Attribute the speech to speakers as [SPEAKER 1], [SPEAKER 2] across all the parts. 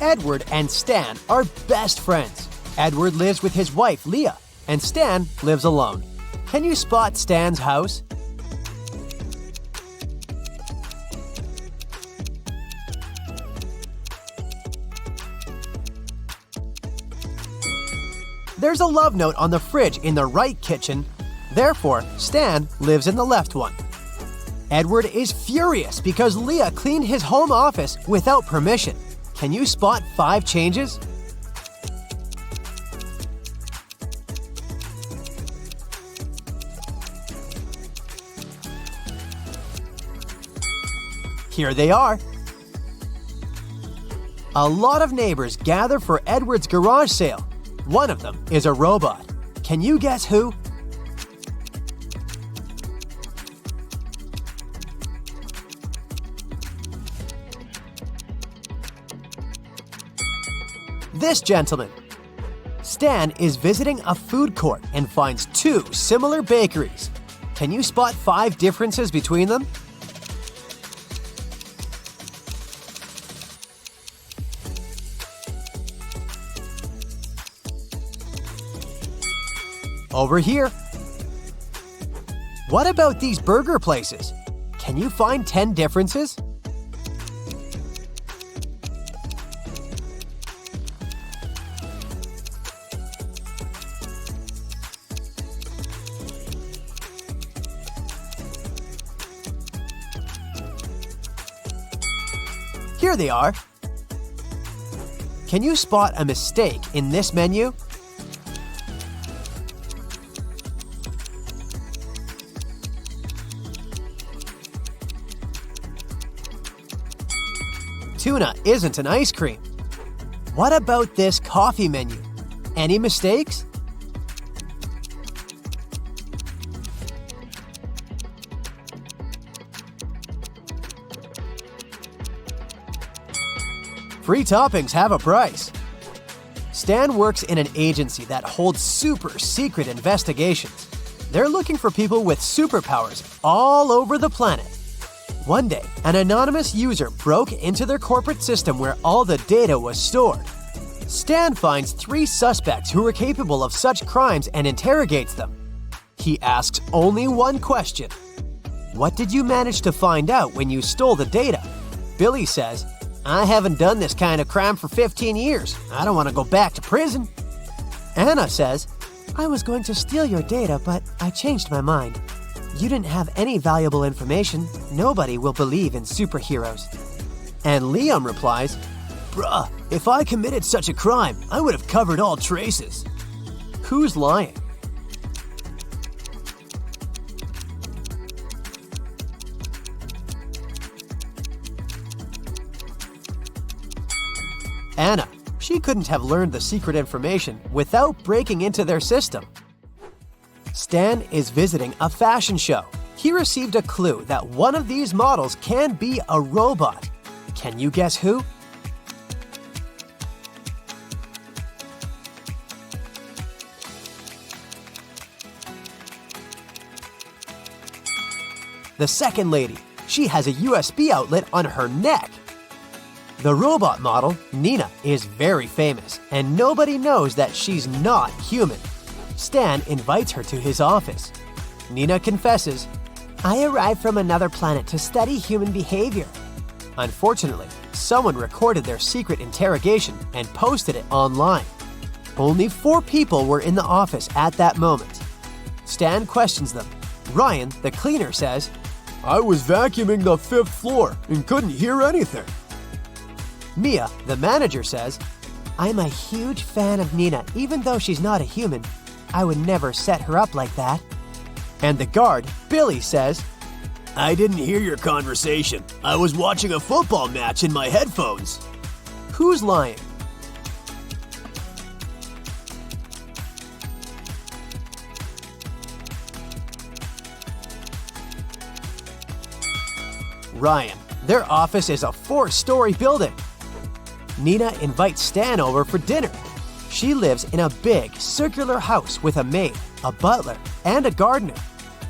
[SPEAKER 1] Edward and Stan are best friends. Edward lives with his wife, Leah, and Stan lives alone. Can you spot Stan's house? There's a love note on the fridge in the right kitchen. Therefore, Stan lives in the left one. Edward is furious because Leah cleaned his home office without permission. Can you spot 5 changes? Here they are. A lot of neighbors gather for Edward's garage sale. One of them is a robot. Can you guess who? This gentleman. Stan is visiting a food court and finds 2 similar bakeries. Can you spot 5 differences between them? Over here. What about these burger places? Can you find 10 differences? Here they are. Can you spot a mistake in this menu? Tuna isn't an ice cream. What about this coffee menu? Any mistakes? Free toppings have a price. Stan works in an agency that holds super secret investigations. They're looking for people with superpowers all over the planet. One day, an anonymous user broke into their corporate system where all the data was stored. Stan finds 3 suspects who are capable of such crimes and interrogates them. He asks only one question. What did you manage to find out when you stole the data? Billy says, I haven't done this kind of crime for 15 years. I don't want to go back to prison. Anna says, I was going to steal your data, but I changed my mind. You didn't have any valuable information. Nobody will believe in superheroes. And Liam replies, Bruh, if I committed such a crime, I would have covered all traces. Who's lying? Anna. She couldn't have learned the secret information without breaking into their system. Stan is visiting a fashion show. He received a clue that one of these models can be a robot. Can you guess who? The second lady. She has a USB outlet on her neck. The robot model, Nina, is very famous, and nobody knows that she's not human. Stan invites her to his office. Nina confesses, I arrived from another planet to study human behavior. Unfortunately, someone recorded their secret interrogation and posted it online. Only 4 people were in the office at that moment. Stan questions them. Ryan, the cleaner, says, I was vacuuming the 5th floor and couldn't hear anything. Mia, the manager, says, I'm a huge fan of Nina, even though she's not a human. I would never set her up like that. And the guard, Billy, says, I didn't hear your conversation. I was watching a football match in my headphones. Who's lying? Ryan. Their office is a 4-story building. Nina invites Stan over for dinner. She lives in a big, circular house with a maid, a butler, and a gardener.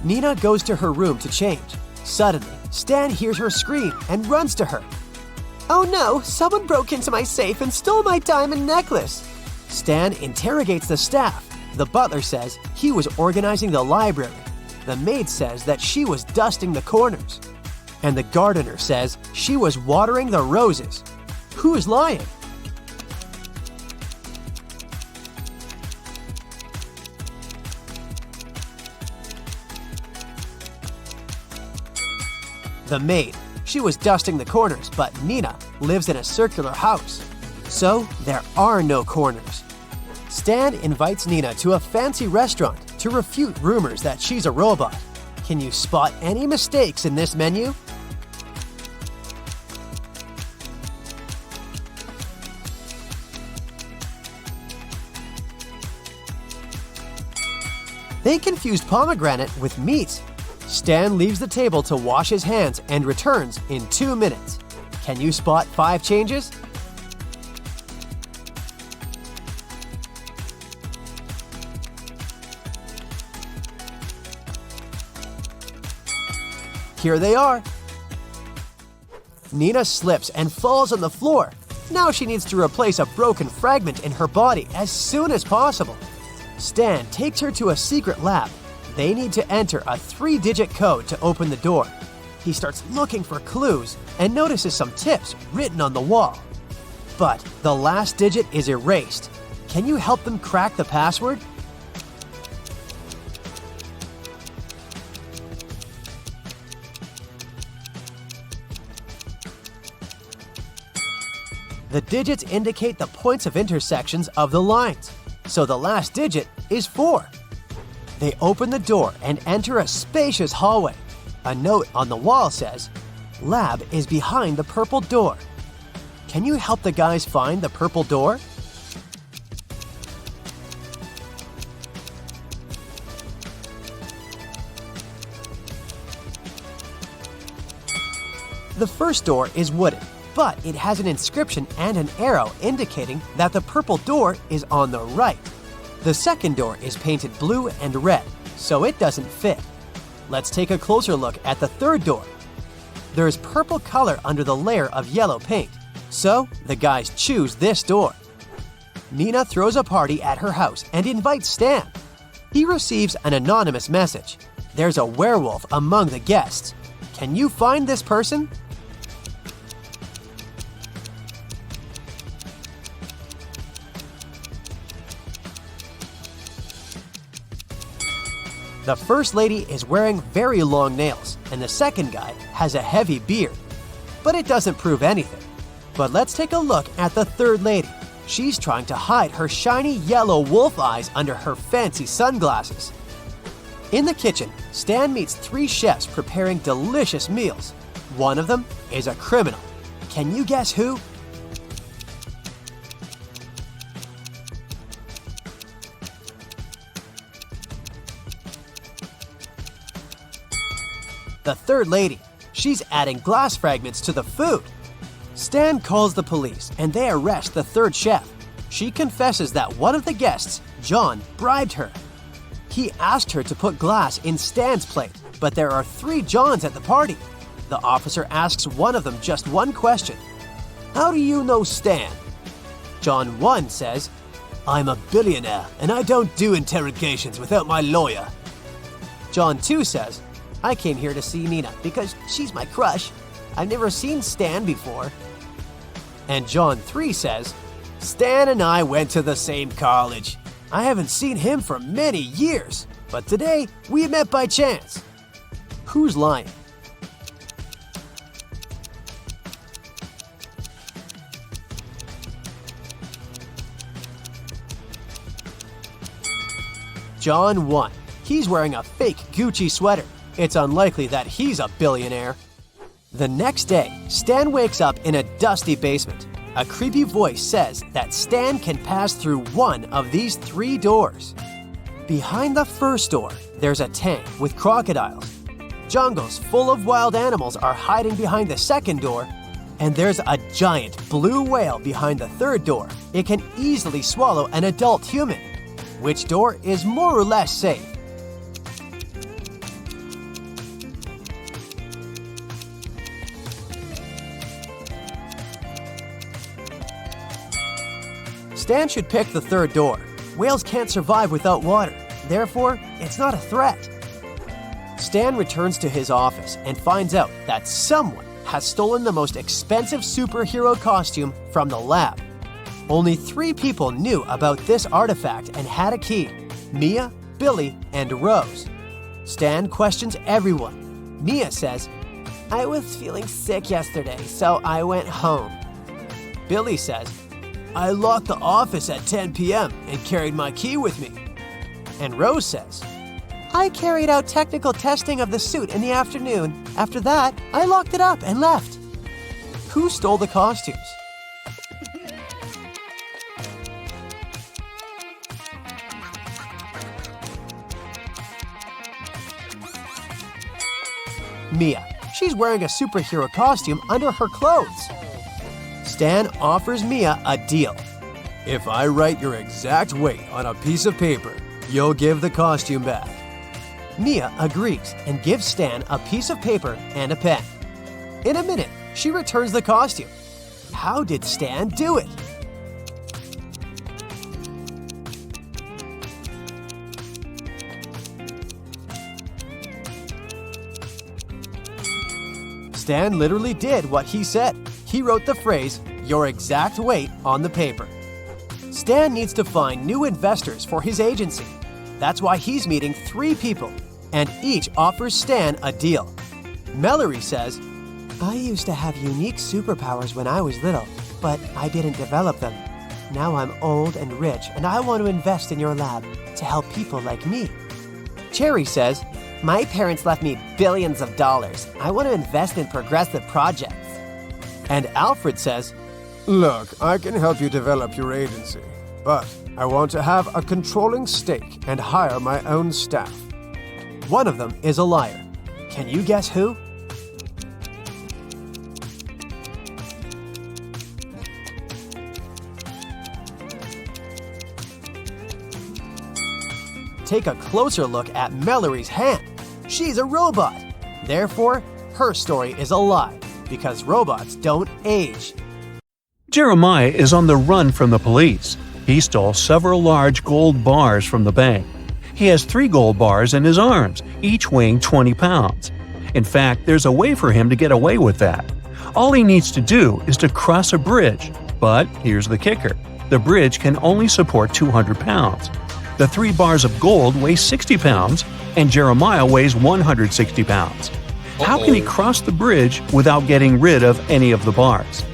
[SPEAKER 1] Nina goes to her room to change. Suddenly, Stan hears her scream and runs to her. Oh no, someone broke into my safe and stole my diamond necklace. Stan interrogates the staff. The butler says he was organizing the library. The maid says that she was dusting the corners. And the gardener says she was watering the roses. Who's lying? The maid. She was dusting the corners, but Nina lives in a circular house. So there are no corners. Stan invites Nina to a fancy restaurant to refute rumors that she's a robot. Can you spot any mistakes in this menu? They confused pomegranate with meat. Stan leaves the table to wash his hands and returns in 2 minutes. Can you spot 5 changes? Here they are. Nina slips and falls on the floor. Now she needs to replace a broken fragment in her body as soon as possible. Stan takes her to a secret lab. They need to enter a 3-digit code to open the door. He starts looking for clues and notices some tips written on the wall. But the last digit is erased. Can you help them crack the password? The digits indicate the points of intersections of the lines, so the last digit is 4. They open the door and enter a spacious hallway. A note on the wall says, "Lab is behind the purple door." Can you help the guys find the purple door? The first door is wooden, but it has an inscription and an arrow indicating that the purple door is on the right. The second door is painted blue and red, so it doesn't fit. Let's take a closer look at the third door. There is purple color under the layer of yellow paint, so the guys choose this door. Nina throws a party at her house and invites Stan. He receives an anonymous message. There's a werewolf among the guests. Can you find this person? The first lady is wearing very long nails, and the second guy has a heavy beard. But it doesn't prove anything. But let's take a look at the third lady. She's trying to hide her shiny yellow wolf eyes under her fancy sunglasses. In the kitchen, Stan meets 3 chefs preparing delicious meals. One of them is a criminal. Can you guess who? The third lady. She's adding glass fragments to the food. Stan calls the police and they arrest the third chef. She confesses that one of the guests, John, bribed her. He asked her to put glass in Stan's plate, but there are 3 Johns at the party. The officer asks one of them just one question. "How do you know Stan?" John 1 says, "I'm a billionaire and I don't do interrogations without my lawyer." John 2 says, "I came here to see Nina because she's my crush. I've never seen Stan before." And John 3 says, "Stan and I went to the same college. I haven't seen him for many years, but today we met by chance." Who's lying? John 1. He's wearing a fake Gucci sweater. It's unlikely that he's a billionaire. The next day, Stan wakes up in a dusty basement. A creepy voice says that Stan can pass through one of these 3 doors. Behind the first door, there's a tank with crocodiles. Jungles full of wild animals are hiding behind the second door, and there's a giant blue whale behind the third door. It can easily swallow an adult human. Which door is more or less safe? Stan should pick the third door. Whales can't survive without water. Therefore, it's not a threat. Stan returns to his office and finds out that someone has stolen the most expensive superhero costume from the lab. Only 3 people knew about this artifact and had a key: Mia, Billy, and Rose. Stan questions everyone. Mia says, "I was feeling sick yesterday, so I went home." Billy says, "I locked the office at 10 p.m. and carried my key with me." And Rose says, "I carried out technical testing of the suit in the afternoon. After that, I locked it up and left." Who stole the costumes? Mia. She's wearing a superhero costume under her clothes. Stan offers Mia a deal. "If I write your exact weight on a piece of paper, you'll give the costume back." Mia agrees and gives Stan a piece of paper and a pen. In a minute, she returns the costume. How did Stan do it? Stan literally did what he said. He wrote the phrase, "your exact weight," on the paper. Stan needs to find new investors for his agency. That's why he's meeting 3 people, and each offers Stan a deal. Mallory says, "I used to have unique superpowers when I was little, but I didn't develop them. Now I'm old and rich, and I want to invest in your lab to help people like me." Cherry says, "My parents left me billions of dollars. I want to invest in progressive projects." And Alfred says, "Look, I can help you develop your agency, but I want to have a controlling stake and hire my own staff." One of them is a liar. Can you guess who? Take a closer look at Mallory's hand. She's a robot. Therefore, her story is a lie, because robots don't age.
[SPEAKER 2] Jeremiah is on the run from the police. He stole several large gold bars from the bank. He has 3 gold bars in his arms, each weighing 20 pounds. In fact, there's a way for him to get away with that. All he needs to do is to cross a bridge. But here's the kicker. The bridge can only support 200 pounds. The 3 bars of gold weigh 60 pounds, and Jeremiah weighs 160 pounds. How can he cross the bridge without getting rid of any of the bars?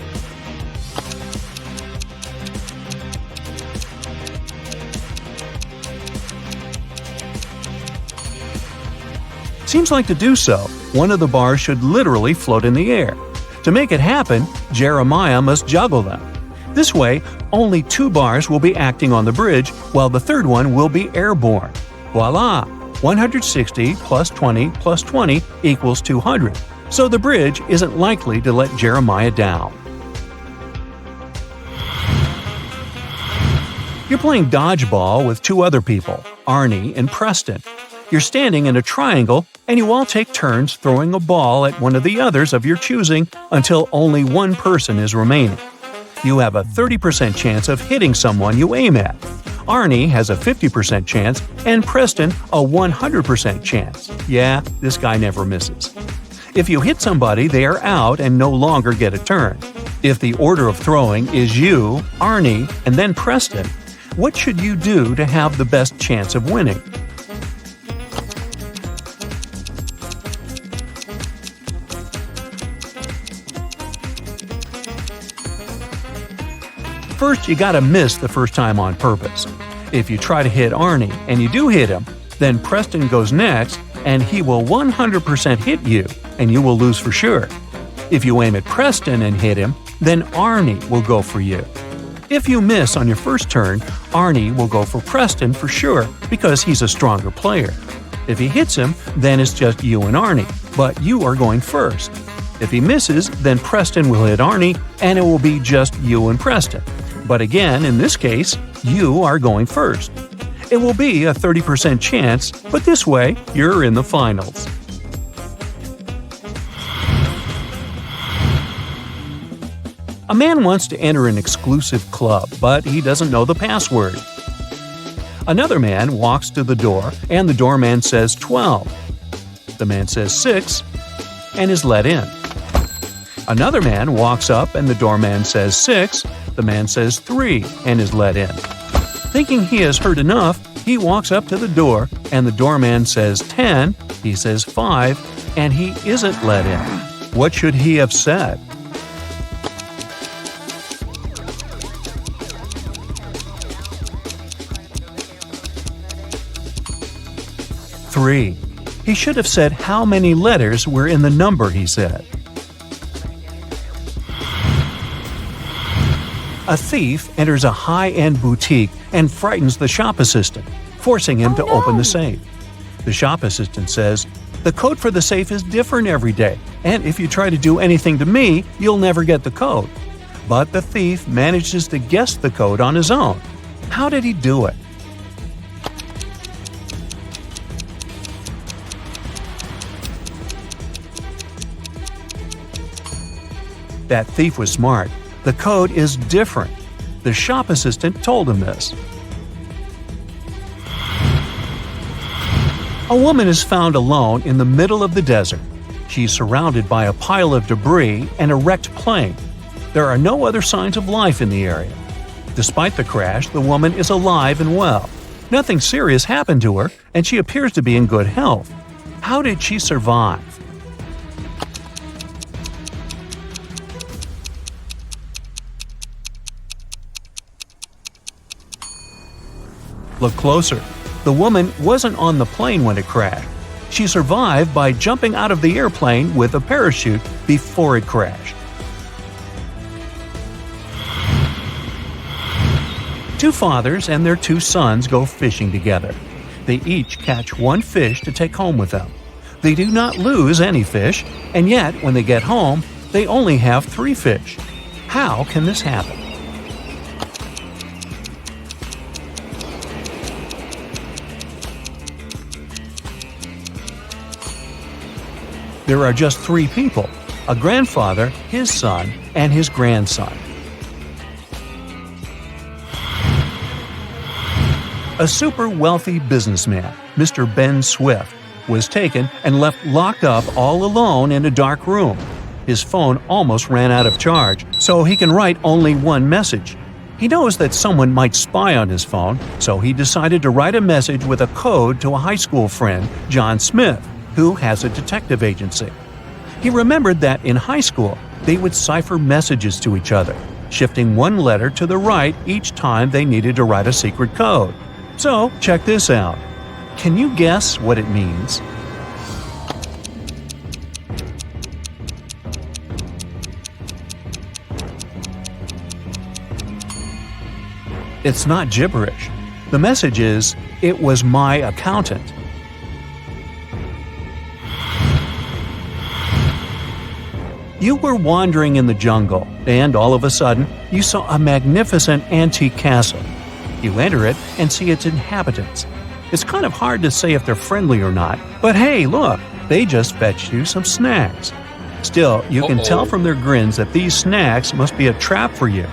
[SPEAKER 2] Seems like to do so, one of the bars should literally float in the air. To make it happen, Jeremiah must juggle them. This way, only 2 bars will be acting on the bridge, while the third one will be airborne. Voila! 160 plus 20 plus 20 equals 200. So the bridge isn't likely to let Jeremiah down. You're playing dodgeball with 2 other people, Arnie and Preston. You're standing in a triangle, and you all take turns throwing a ball at one of the others of your choosing until only one person is remaining. You have a 30% chance of hitting someone you aim at. Arnie has a 50% chance, and Preston a 100% chance. Yeah, this guy never misses. If you hit somebody, they are out and no longer get a turn. If the order of throwing is you, Arnie, and then Preston, what should you do to have the best chance of winning? First, you gotta miss the first time on purpose. If you try to hit Arnie and you do hit him, then Preston goes next and he will 100% hit you, and you will lose for sure. If you aim at Preston and hit him, then Arnie will go for you. If you miss on your first turn, Arnie will go for Preston for sure because he's a stronger player. If he hits him, then it's just you and Arnie, but you are going first. If he misses, then Preston will hit Arnie and it will be just you and Preston. But again, in this case, you are going first. It will be a 30% chance, but this way, you're in the finals. A man wants to enter an exclusive club, but he doesn't know the password. Another man walks to the door, and the doorman says 12. The man says 6 and is let in. Another man walks up, and the doorman says 6. The man says 3 and is let in. Thinking he has heard enough, he walks up to the door, and the doorman says 10. He says 5 and he isn't let in. What should he have said? Three. He should have said how many letters were in the number he said. A thief enters a high-end boutique and frightens the shop assistant, forcing him to open the safe. The shop assistant says, "The code for the safe is different every day, and if you try to do anything to me, you'll never get the code." But the thief manages to guess the code on his own. How did he do it? That thief was smart. The code is different. The shop assistant told him this. A woman is found alone in the middle of the desert. She's surrounded by a pile of debris and a wrecked plane. There are no other signs of life in the area. Despite the crash, the woman is alive and well. Nothing serious happened to her, and she appears to be in good health. How did she survive? Look closer. The woman wasn't on the plane when it crashed. She survived by jumping out of the airplane with a parachute before it crashed. Two fathers and their two sons go fishing together. They each catch one fish to take home with them. They do not lose any fish, and yet when they get home, they only have 3 fish. How can this happen? There are just 3 people: a grandfather, his son, and his grandson. A super wealthy businessman, Mr. Ben Swift, was taken and left locked up all alone in a dark room. His phone almost ran out of charge, so he can write only one message. He knows that someone might spy on his phone, so he decided to write a message with a code to a high school friend, John Smith, who has a detective agency. He remembered that in high school, they would cipher messages to each other, shifting one letter to the right each time they needed to write a secret code. So, check this out. Can you guess what it means? It's not gibberish. The message is, "It was my accountant." You were wandering in the jungle, and all of a sudden, you saw a magnificent antique castle. You enter it and see its inhabitants. It's kind of hard to say if they're friendly or not, but hey, look, they just fetched you some snacks. Still, you can tell from their grins that these snacks must be a trap for you.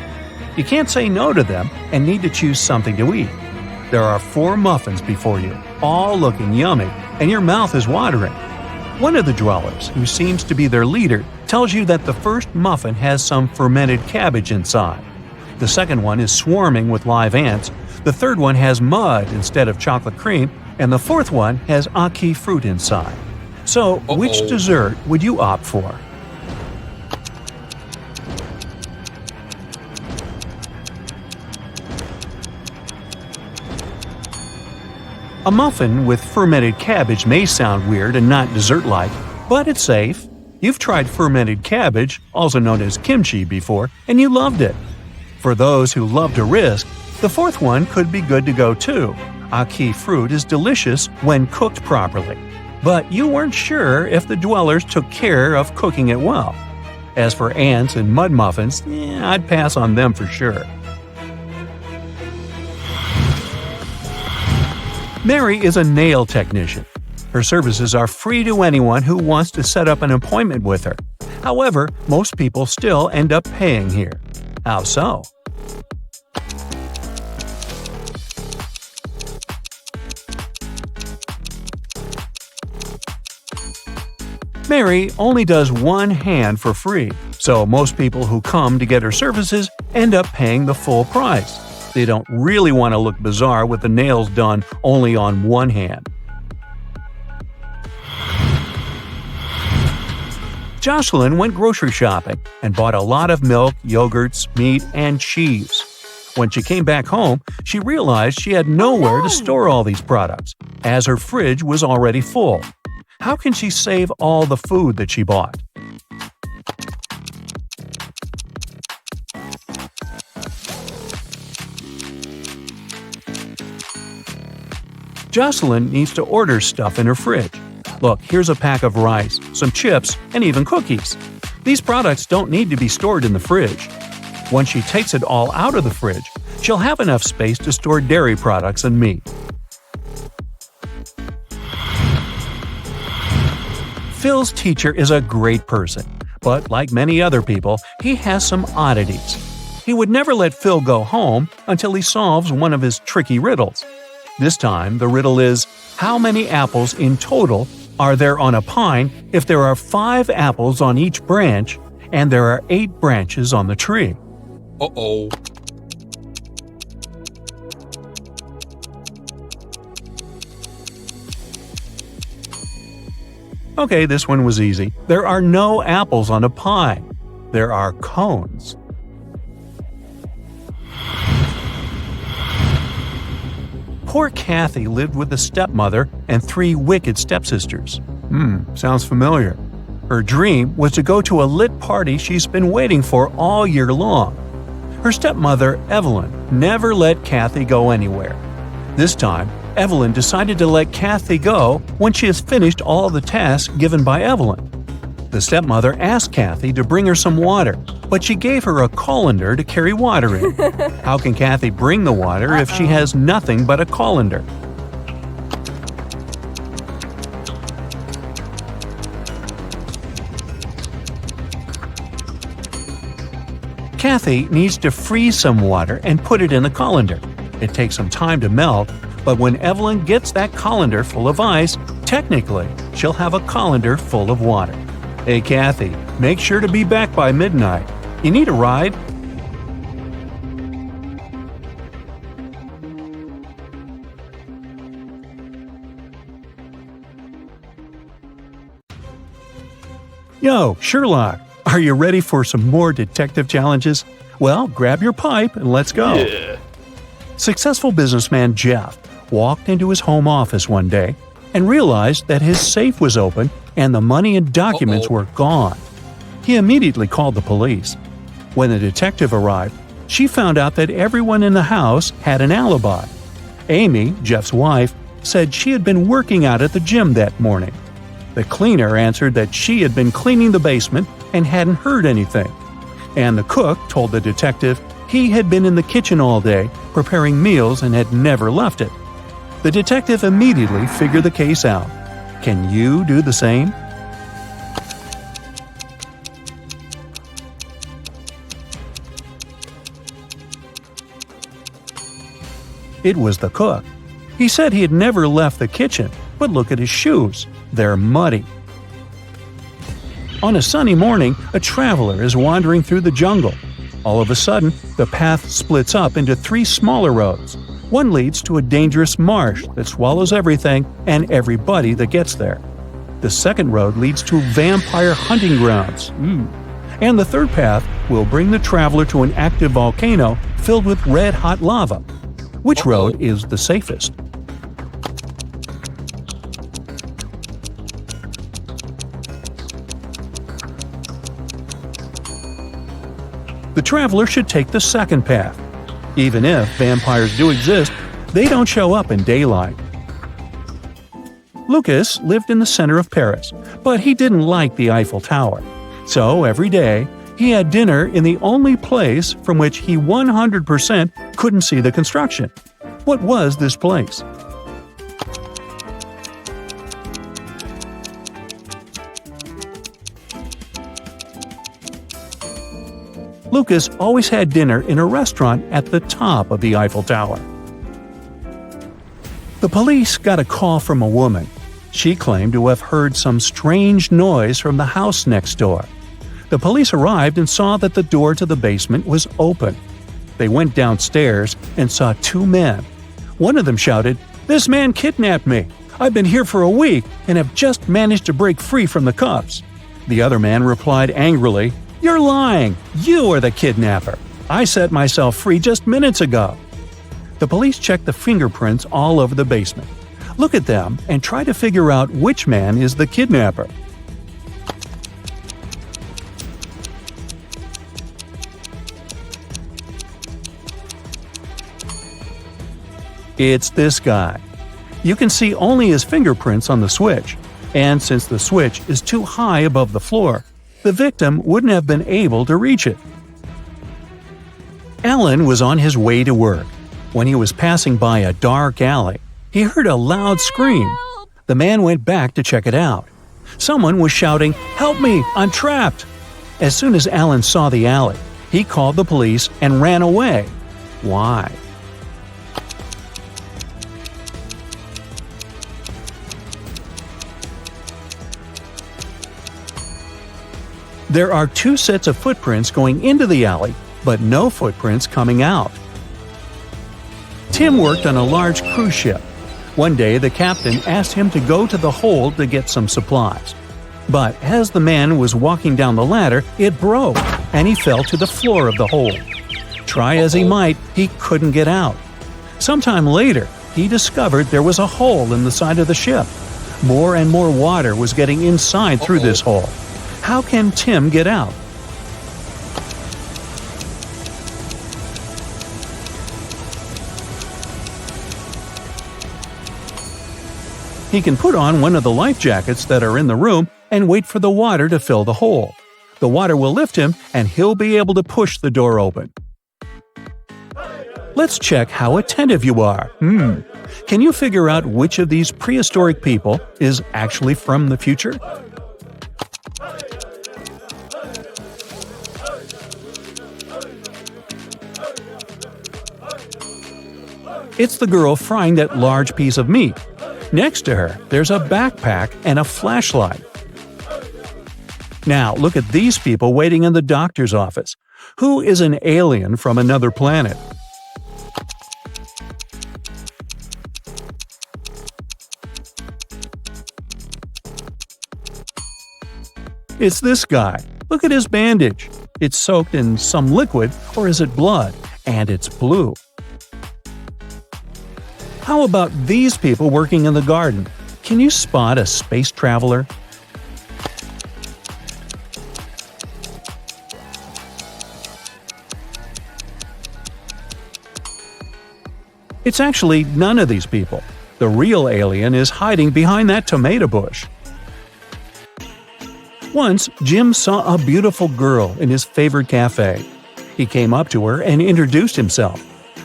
[SPEAKER 2] You can't say no to them and need to choose something to eat. There are 4 muffins before you, all looking yummy, and your mouth is watering. One of the dwellers, who seems to be their leader, tells you that the first muffin has some fermented cabbage inside. The second one is swarming with live ants. The third one has mud instead of chocolate cream, and the fourth one has ackee fruit inside. So, which dessert would you opt for? A muffin with fermented cabbage may sound weird and not dessert-like, but it's safe. You've tried fermented cabbage, also known as kimchi, before, and you loved it. For those who love to risk, the fourth one could be good to go too. Ackee fruit is delicious when cooked properly, but you weren't sure if the dwellers took care of cooking it well. As for ants and mud muffins, I'd pass on them for sure. Mary is a nail technician. Her services are free to anyone who wants to set up an appointment with her. However, most people still end up paying here. How so? Mary only does one hand for free, so most people who come to get her services end up paying the full price. They don't really want to look bizarre with the nails done only on one hand. Jocelyn went grocery shopping and bought a lot of milk, yogurts, meat, and cheese. When she came back home, she realized she had nowhere to store all these products, as her fridge was already full. How can she save all the food that she bought? Jocelyn needs to order stuff in her fridge. Look, here's a pack of rice, some chips, and even cookies. These products don't need to be stored in the fridge. Once she takes it all out of the fridge, she'll have enough space to store dairy products and meat. Phil's teacher is a great person, but like many other people, he has some oddities. He would never let Phil go home until he solves one of his tricky riddles. This time, the riddle is, how many apples in total are there on a pine if there are 5 apples on each branch and there are 8 branches on the tree?
[SPEAKER 3] Uh-oh.
[SPEAKER 2] Okay, this one was easy. There are no apples on a pine. There are cones. Poor Kathy lived with a stepmother and 3 wicked stepsisters. Sounds familiar. Her dream was to go to a lit party she's been waiting for all year long. Her stepmother, Evelyn, never let Kathy go anywhere. This time, Evelyn decided to let Kathy go when she has finished all the tasks given by Evelyn. The stepmother asked Kathy to bring her some water, but she gave her a colander to carry water in. How can Kathy bring the water if she has nothing but a colander? Kathy needs to freeze some water and put it in the colander. It takes some time to melt, but when Evelyn gets that colander full of ice, technically, she'll have a colander full of water. Hey Kathy, make sure to be back by midnight. You need a ride? Yo, Sherlock, are you ready for some more detective challenges? Well, grab your pipe and let's go.
[SPEAKER 3] Yeah.
[SPEAKER 2] Successful businessman Jeff walked into his home office one day and realized that his safe was open and the money and documents were gone. He immediately called the police. When the detective arrived, she found out that everyone in the house had an alibi. Amy, Jeff's wife, said she had been working out at the gym that morning. The cleaner answered that she had been cleaning the basement and hadn't heard anything. And the cook told the detective he had been in the kitchen all day preparing meals and had never left it. The detective immediately figured the case out. Can you do the same? It was the cook. He said he had never left the kitchen, but look at his shoes. They're muddy. On a sunny morning, a traveler is wandering through the jungle. All of a sudden, the path splits up into 3 smaller roads. One leads to a dangerous marsh that swallows everything and everybody that gets there. The second road leads to vampire hunting grounds. And the third path will bring the traveler to an active volcano filled with red-hot lava. Which road is the safest? The traveler should take the second path. Even if vampires do exist, they don't show up in daylight. Lucas lived in the center of Paris, but he didn't like the Eiffel Tower. So every day, he had dinner in the only place from which he 100% couldn't see the construction. What was this place? Lucas always had dinner in a restaurant at the top of the Eiffel Tower. The police got a call from a woman. She claimed to have heard some strange noise from the house next door. The police arrived and saw that the door to the basement was open. They went downstairs and saw two men. One of them shouted, "This man kidnapped me! I've been here for a week and have just managed to break free from the cops." The other man replied angrily, "You're lying! You are the kidnapper! I set myself free just minutes ago." The police checked the fingerprints all over the basement. Look at them and try to figure out which man is the kidnapper. It's this guy. You can see only his fingerprints on the switch, and since the switch is too high above the floor, the victim wouldn't have been able to reach it. Alan was on his way to work. When he was passing by a dark alley, he heard a loud scream. The man went back to check it out. Someone was shouting, "Help me! I'm trapped!" As soon as Alan saw the alley, he called the police and ran away. Why? There are two sets of footprints going into the alley, but no footprints coming out. Tim worked on a large cruise ship. One day, the captain asked him to go to the hold to get some supplies. But as the man was walking down the ladder, it broke, and he fell to the floor of the hold. Try as he might, he couldn't get out. Sometime later, he discovered there was a hole in the side of the ship. More and more water was getting inside through this hole. How can Tim get out? He can put on one of the life jackets that are in the room and wait for the water to fill the hole. The water will lift him and he'll be able to push the door open. Let's check how attentive you are. Can you figure out which of these prehistoric people is actually from the future? It's the girl frying that large piece of meat. Next to her, there's a backpack and a flashlight. Now, look at these people waiting in the doctor's office. Who is an alien from another planet? It's this guy. Look at his bandage. It's soaked in some liquid, or is it blood? And it's blue. How about these people working in the garden? Can you spot a space traveler? It's actually none of these people. The real alien is hiding behind that tomato bush. Once, Jim saw a beautiful girl in his favorite cafe. He came up to her and introduced himself.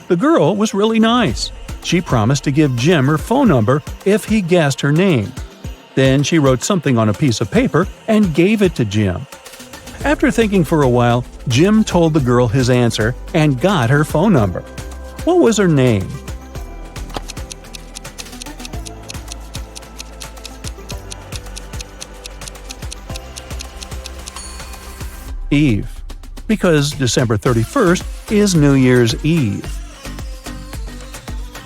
[SPEAKER 2] The girl was really nice. She promised to give Jim her phone number if he guessed her name. Then she wrote something on a piece of paper and gave it to Jim. After thinking for a while, Jim told the girl his answer and got her phone number. What was her name? Eve, because December 31st is New Year's Eve.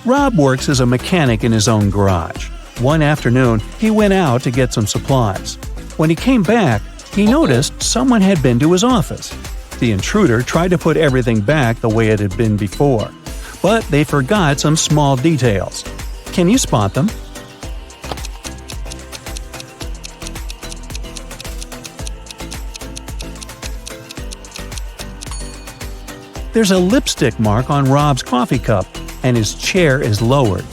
[SPEAKER 2] Rob works as a mechanic in his own garage. One afternoon, he went out to get some supplies. When he came back, he noticed someone had been to his office. The intruder tried to put everything back the way it had been before, but they forgot some small details. Can you spot them? There's a lipstick mark on Rob's coffee cup, and his chair is lowered.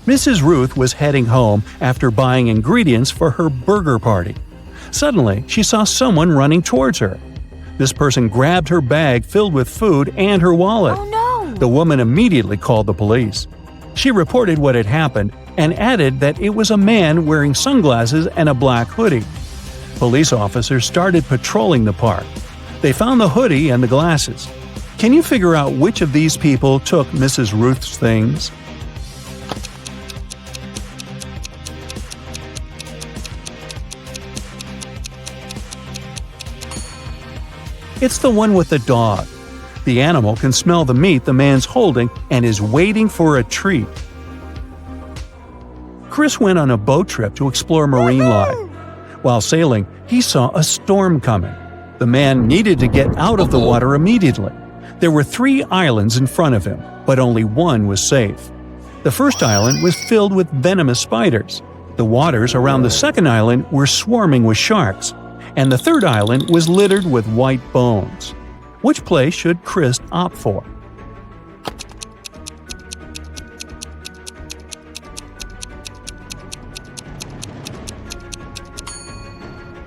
[SPEAKER 2] Mrs. Ruth was heading home after buying ingredients for her burger party. Suddenly, she saw someone running towards her. This person grabbed her bag filled with food and her wallet.
[SPEAKER 3] Oh no!
[SPEAKER 2] The woman immediately called the police. She reported what had happened and added that it was a man wearing sunglasses and a black hoodie. Police officers started patrolling the park. They found the hoodie and the glasses. Can you figure out which of these people took Mrs. Ruth's things? It's the one with the dog. The animal can smell the meat the man's holding and is waiting for a treat. Chris went on a boat trip to explore marine life. While sailing, he saw a storm coming. The man needed to get out of the water immediately. There were 3 islands in front of him, but only one was safe. The first island was filled with venomous spiders. The waters around the second island were swarming with sharks. And the third island was littered with white bones. Which place should Chris opt for?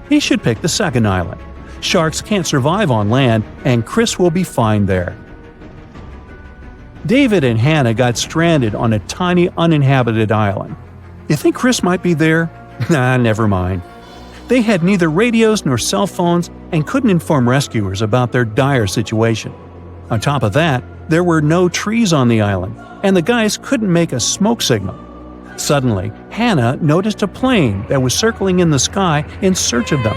[SPEAKER 2] He should pick the second island. Sharks can't survive on land, and Chris will be fine there. David and Hannah got stranded on a tiny uninhabited island. You think Chris might be there? Nah, never mind. They had neither radios nor cell phones and couldn't inform rescuers about their dire situation. On top of that, there were no trees on the island, and the guys couldn't make a smoke signal. Suddenly, Hannah noticed a plane that was circling in the sky in search of them.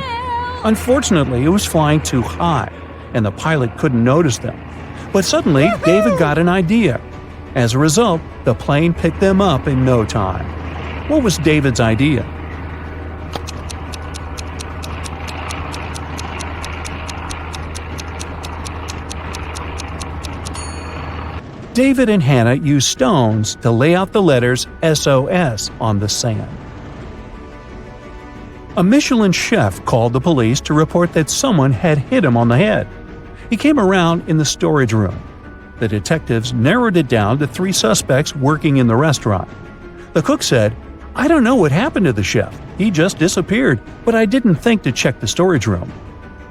[SPEAKER 2] Unfortunately, it was flying too high, and the pilot couldn't notice them. But suddenly, David got an idea. As a result, the plane picked them up in no time. What was David's idea? David and Hannah used stones to lay out the letters SOS on the sand. A Michelin chef called the police to report that someone had hit him on the head. He came around in the storage room. The detectives narrowed it down to 3 suspects working in the restaurant. The cook said, "I don't know what happened to the chef. He just disappeared, but I didn't think to check the storage room."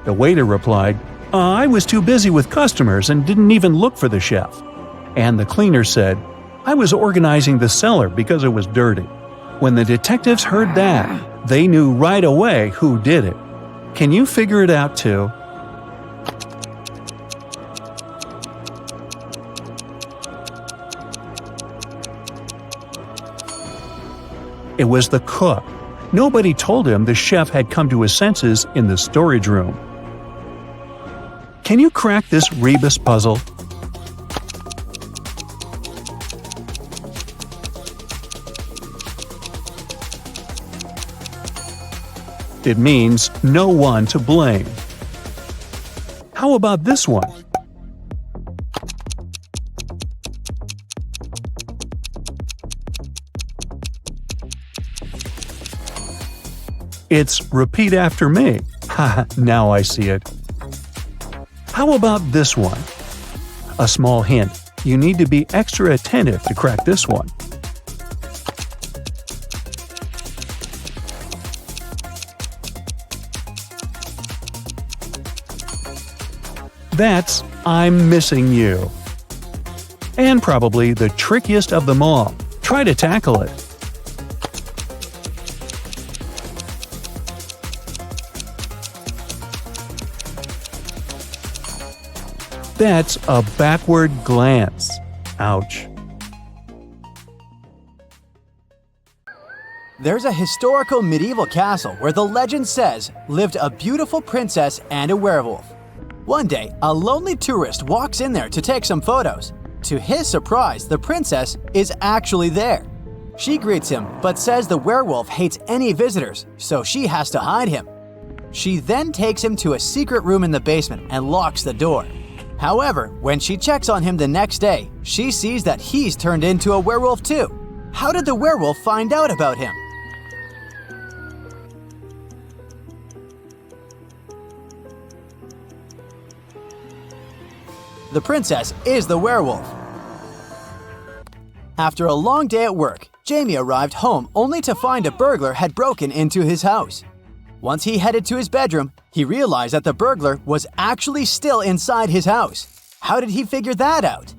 [SPEAKER 2] The waiter replied, "I was too busy with customers and didn't even look for the chef." And the cleaner said, "I was organizing the cellar because it was dirty." When the detectives heard that, they knew right away who did it. Can you figure it out too? It was the cook. Nobody told him the chef had come to his senses in the storage room. Can you crack this rebus puzzle? It means no one to blame. How about this one? It's repeat after me. Haha, now I see it. How about this one? A small hint. You need to be extra attentive to crack this one. That's I'm missing you. And probably the trickiest of them all. Try to tackle it. That's a backward glance. Ouch.
[SPEAKER 1] There's a historical medieval castle where the legend says lived a beautiful princess and a werewolf. One day, a lonely tourist walks in there to take some photos. To his surprise, the princess is actually there. She greets him, but says the werewolf hates any visitors, so she has to hide him. She then takes him to a secret room in the basement and locks the door. However, when she checks on him the next day, she sees that he's turned into a werewolf too. How did the werewolf find out about him? The princess is the werewolf. After a long day at work, Jamie arrived home only to find a burglar had broken into his house. Once he headed to his bedroom, he realized that the burglar was actually still inside his house. How did he figure that out?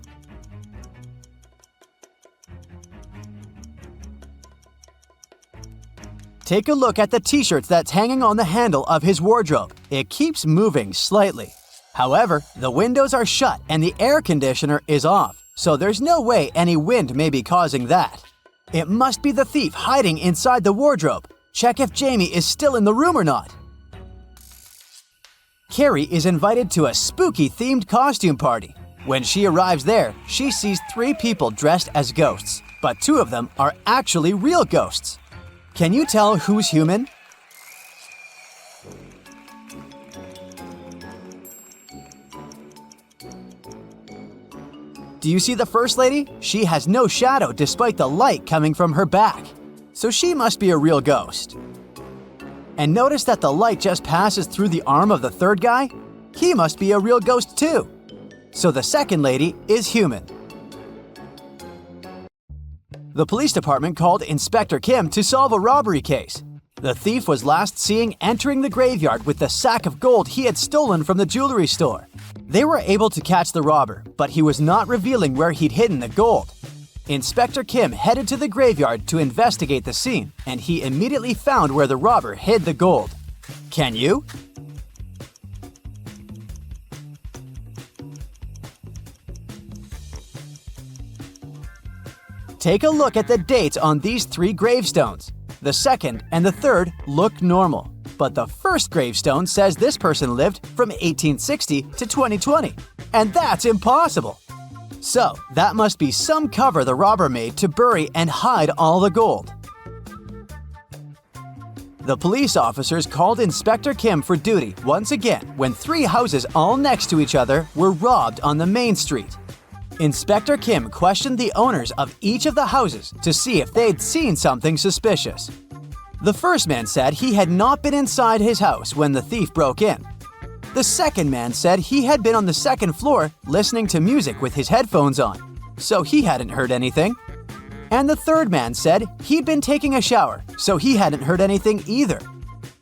[SPEAKER 1] Take a look at the t-shirts that's hanging on the handle of his wardrobe. It keeps moving slightly. However, the windows are shut and the air conditioner is off, so there's no way any wind may be causing that. It must be the thief hiding inside the wardrobe. Check if Jamie is still in the room or not. Carrie is invited to a spooky-themed costume party. When she arrives there, she sees 3 people dressed as ghosts, but 2 of them are actually real ghosts. Can you tell who's human? Do you see the first lady? She has no shadow despite the light coming from her back. So she must be a real ghost. And notice that the light just passes through the arm of the third guy? He must be a real ghost too. So the second lady is human. The police department called Inspector Kim to solve a robbery case. The thief was last seen entering the graveyard with the sack of gold he had stolen from the jewelry store. They were able to catch the robber, but he was not revealing where he'd hidden the gold. Inspector Kim headed to the graveyard to investigate the scene, and he immediately found where the robber hid the gold. Can you? Take a look at the dates on these 3 gravestones. The second and the third look normal, but the first gravestone says this person lived from 1860 to 2020, and that's impossible. So, that must be some cover the robber made to bury and hide all the gold. The police officers called Inspector Kim for duty once again when 3 houses all next to each other were robbed on the main street. Inspector Kim questioned the owners of each of the houses to see if they'd seen something suspicious. The first man said he had not been inside his house when the thief broke in. The second man said he had been on the second floor listening to music with his headphones on, so he hadn't heard anything. And the third man said he'd been taking a shower, so he hadn't heard anything either.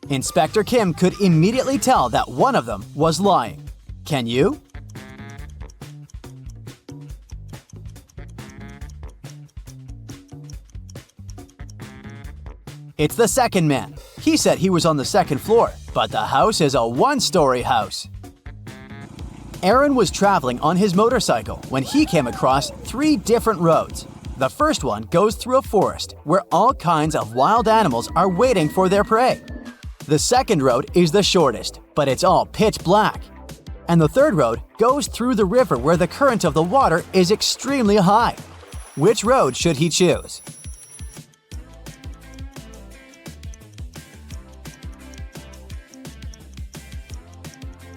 [SPEAKER 1] Inspector Kim could immediately tell that one of them was lying. Can you? It's the second man. He said he was on the second floor, but the house is a 1-story house. Aaron was traveling on his motorcycle when he came across 3 different roads. The first one goes through a forest where all kinds of wild animals are waiting for their prey. The second road is the shortest, but it's all pitch black. And the third road goes through the river where the current of the water is extremely high. Which road should he choose?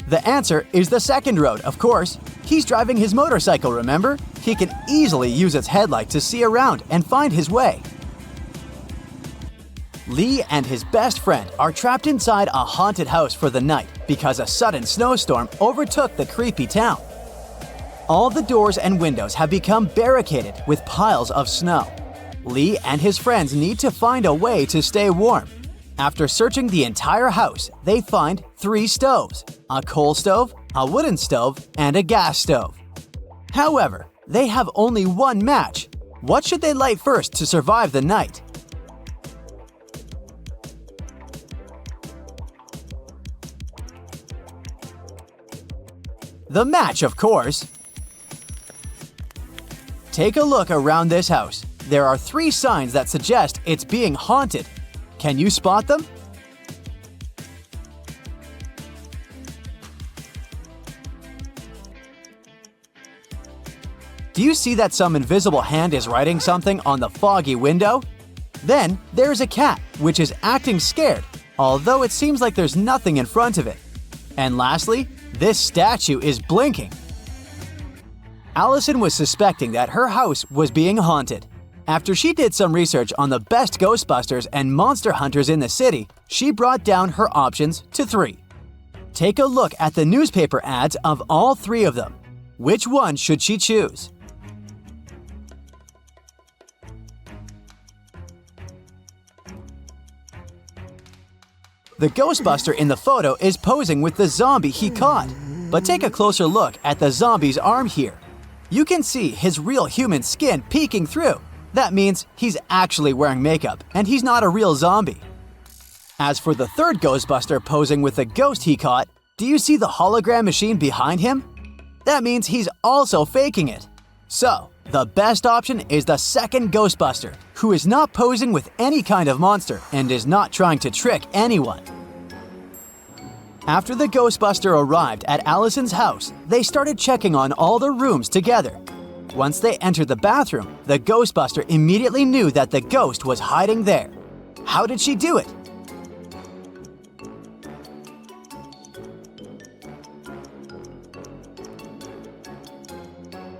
[SPEAKER 1] The answer is the second road, of course. He's driving his motorcycle, remember? He can easily use its headlight to see around and find his way. Lee and his best friend are trapped inside a haunted house for the night because a sudden snowstorm overtook the creepy town. All the doors and windows have become barricaded with piles of snow. Lee and his friends need to find a way to stay warm. After searching the entire house, they find 3 stoves: a coal stove, a wooden stove, and a gas stove. However, they have only 1 match. What should they light first to survive the night? The match, of course. Take a look around this house. There are 3 signs that suggest it's being haunted. Can you spot them? Do you see that some invisible hand is writing something on the foggy window? Then there's a cat, which is acting scared, although it seems like there's nothing in front of it. And lastly, this statue is blinking. Allison was suspecting that her house was being haunted. After she did some research on the best Ghostbusters and monster hunters in the city, she brought down her options to 3. Take a look at the newspaper ads of all 3 of them. Which one should she choose? The Ghostbuster in the photo is posing with the zombie he caught. But take a closer look at the zombie's arm here. You can see his real human skin peeking through. That means he's actually wearing makeup and he's not a real zombie. As for the third Ghostbuster posing with the ghost he caught, do you see the hologram machine behind him? That means he's also faking it. So, the best option is the second Ghostbuster, who is not posing with any kind of monster and is not trying to trick anyone. After the Ghostbuster arrived at Allison's house, they started checking on all the rooms together. Once they entered the bathroom, the Ghostbuster immediately knew that the ghost was hiding there. How did she do it?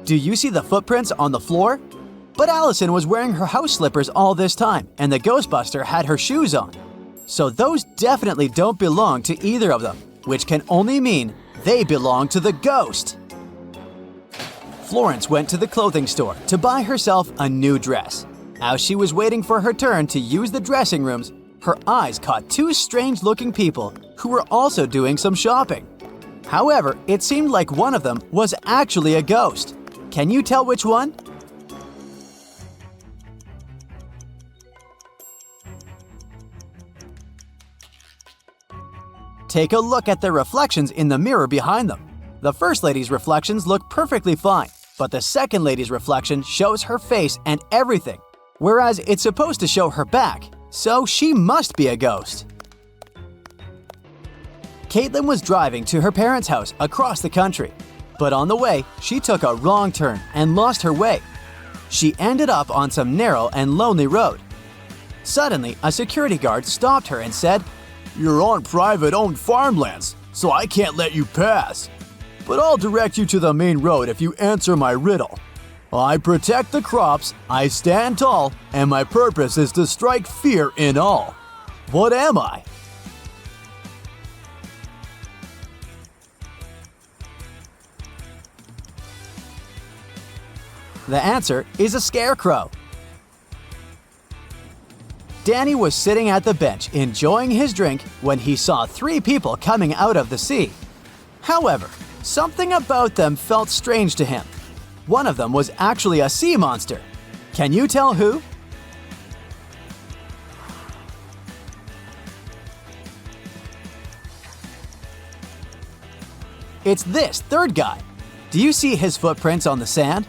[SPEAKER 1] Do you see the footprints on the floor? But Allison was wearing her house slippers all this time, and the Ghostbuster had her shoes on. So those definitely don't belong to either of them, which can only mean they belong to the ghost. Florence went to the clothing store to buy herself a new dress. As she was waiting for her turn to use the dressing rooms, her eyes caught two strange-looking people who were also doing some shopping. However, it seemed like one of them was actually a ghost. Can you tell which one? Take a look at their reflections in the mirror behind them. The first lady's reflections look perfectly fine, but the second lady's reflection shows her face and everything, whereas it's supposed to show her back, so she must be a ghost. Caitlin was driving to her parents' house across the country, but on the way, she took a wrong turn and lost her way. She ended up on some narrow and lonely road. Suddenly, a security guard stopped her and said, "You're on private-owned farmlands, so I can't let you pass. But I'll direct you to the main road if you answer my riddle. I protect the crops, I stand tall, and my purpose is to strike fear in all. What am I?" The answer is a scarecrow. Danny was sitting at the bench enjoying his drink when he saw three people coming out of the sea. However, something about them felt strange to him. One of them was actually a sea monster. Can you tell who? It's this third guy. Do you see his footprints on the sand?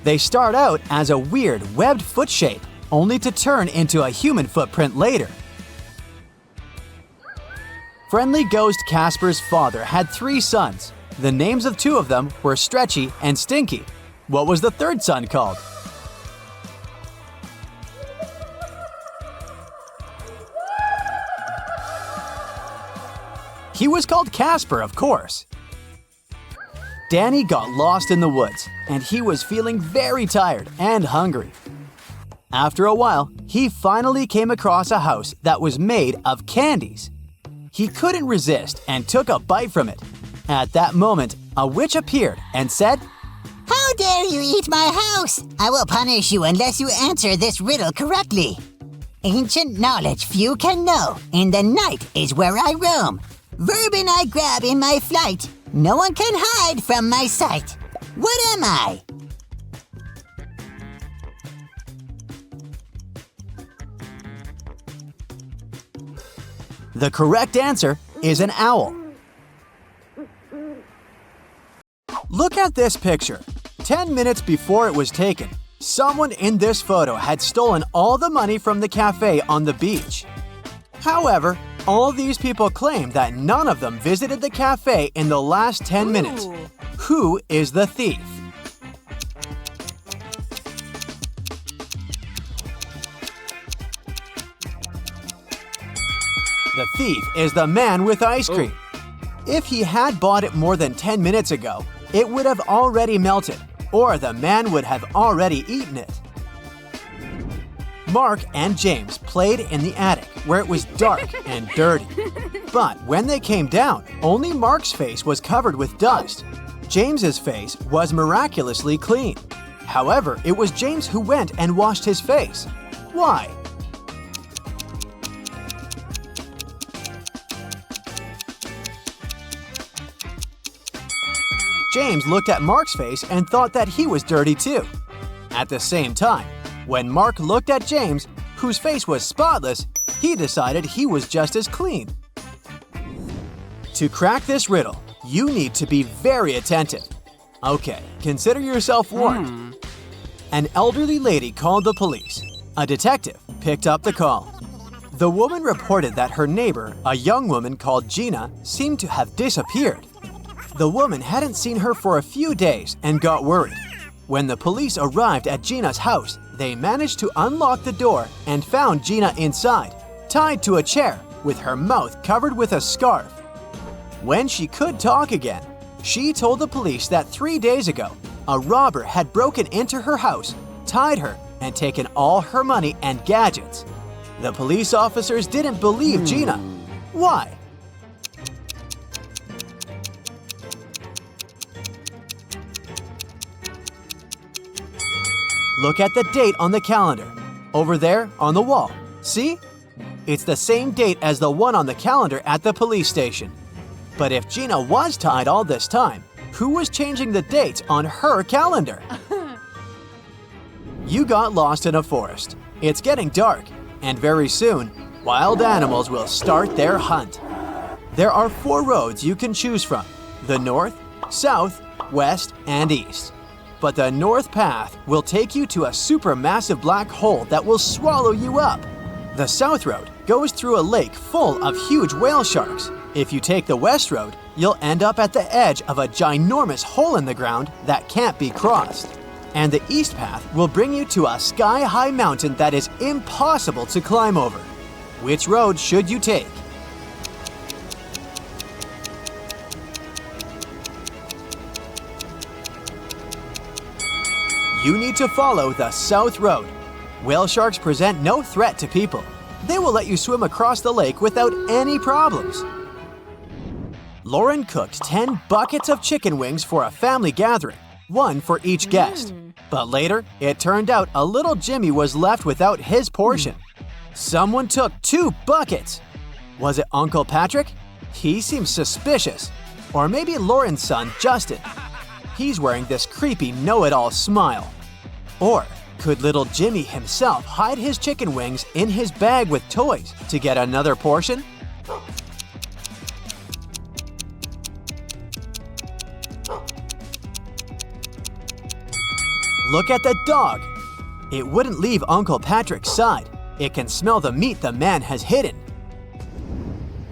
[SPEAKER 1] They start out as a weird webbed foot shape, only to turn into a human footprint later. Friendly Ghost Casper's father had 3 sons. The names of 2 of them were Stretchy and Stinky. What was the third son called? He was called Casper, of course. Danny got lost in the woods, and he was feeling very tired and hungry. After a while, he finally came across a house that was made of candies. He couldn't resist and took a bite from it. At that moment, a witch appeared and said,
[SPEAKER 3] "How dare you eat my house? I will punish you unless you answer this riddle correctly. Ancient knowledge few can know, in the night is where I roam. Vermin I grab in my flight, no one can hide from my sight. What am I?"
[SPEAKER 1] The correct answer is an owl. Look at this picture. 10 minutes before it was taken, someone in this photo had stolen all the money from the cafe on the beach. However, all these people claim that none of them visited the cafe in the last 10 minutes. Who is the thief? The thief is the man with ice cream. If he had bought it more than 10 minutes ago, it would have already melted, or the man would have already eaten it. Mark and James played in the attic where it was dark and dirty. But when they came down, only Mark's face was covered with dust. James's face was miraculously clean. However, it was James who went and washed his face. Why? James looked at Mark's face and thought that he was dirty too. At the same time, when Mark looked at James, whose face was spotless, he decided he was just as clean. To crack this riddle, you need to be very attentive. Okay, consider yourself warned. An elderly lady called the police. A detective picked up the call. The woman reported that her neighbor, a young woman called Gina, seemed to have disappeared. The woman hadn't seen her for a few days and got worried. When the police arrived at Gina's house, they managed to unlock the door and found Gina inside, tied to a chair, with her mouth covered with a scarf. When she could talk again, she told the police that 3 days ago, a robber had broken into her house, tied her, and taken all her money and gadgets. The police officers didn't believe Gina. Why? Look at the date on the calendar. Over there on the wall. See? It's the same date as the one on the calendar at the police station. But if Gina was tied all this time, who was changing the dates on her calendar? You got lost in a forest. It's getting dark, and very soon, wild animals will start their hunt. There are 4 roads you can choose from: the north, south, west, and east. But the north path will take you to a supermassive black hole that will swallow you up. The south road goes through a lake full of huge whale sharks. If you take the west road, you'll end up at the edge of a ginormous hole in the ground that can't be crossed. And the east path will bring you to a sky-high mountain that is impossible to climb over. Which road should you take? You need to follow the south road. Whale sharks present no threat to people. They will let you swim across the lake without any problems. Lauren cooked 10 buckets of chicken wings for a family gathering, 1 for each guest. But later, it turned out a little Jimmy was left without his portion. Someone took 2 buckets. Was it Uncle Patrick? He seems suspicious. Or maybe Lauren's son, Justin. He's wearing this creepy know-it-all smile. Or could little Jimmy himself hide his chicken wings in his bag with toys to get another portion? Look at the dog. It wouldn't leave Uncle Patrick's side. It can smell the meat the man has hidden.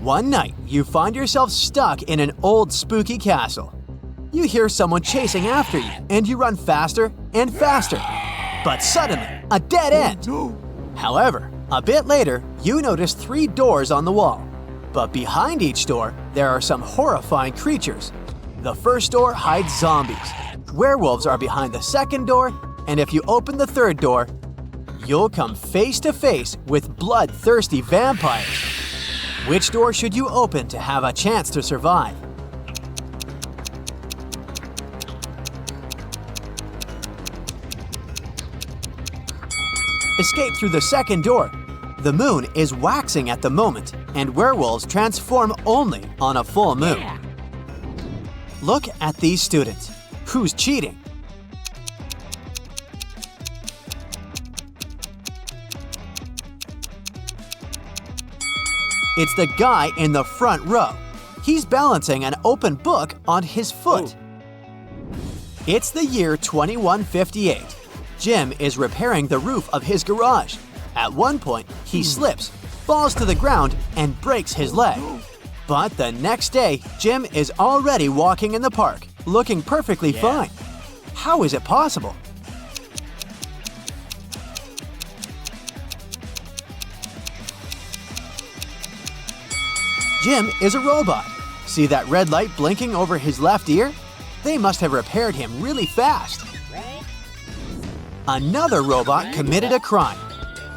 [SPEAKER 1] One night, you find yourself stuck in an old spooky castle. You hear someone chasing after you, and you run faster and faster. But suddenly, a dead end. However, a bit later, you notice 3 doors on the wall. But behind each door, there are some horrifying creatures. The first door hides zombies. Werewolves are behind the second door, and if you open the third door, you'll come face to face with bloodthirsty vampires. Which door should you open to have a chance to survive? Escape through the second door. The moon is waxing at the moment, and werewolves transform only on a full moon. Look at these students. Who's cheating? It's the guy in the front row. He's balancing an open book on his foot. It's the year 2158. Jim is repairing the roof of his garage. At one point, he slips, falls to the ground, and breaks his leg. But the next day, Jim is already walking in the park, looking perfectly fine. How is it possible? Jim is a robot. See that red light blinking over his left ear? They must have repaired him really fast. Another robot committed a crime.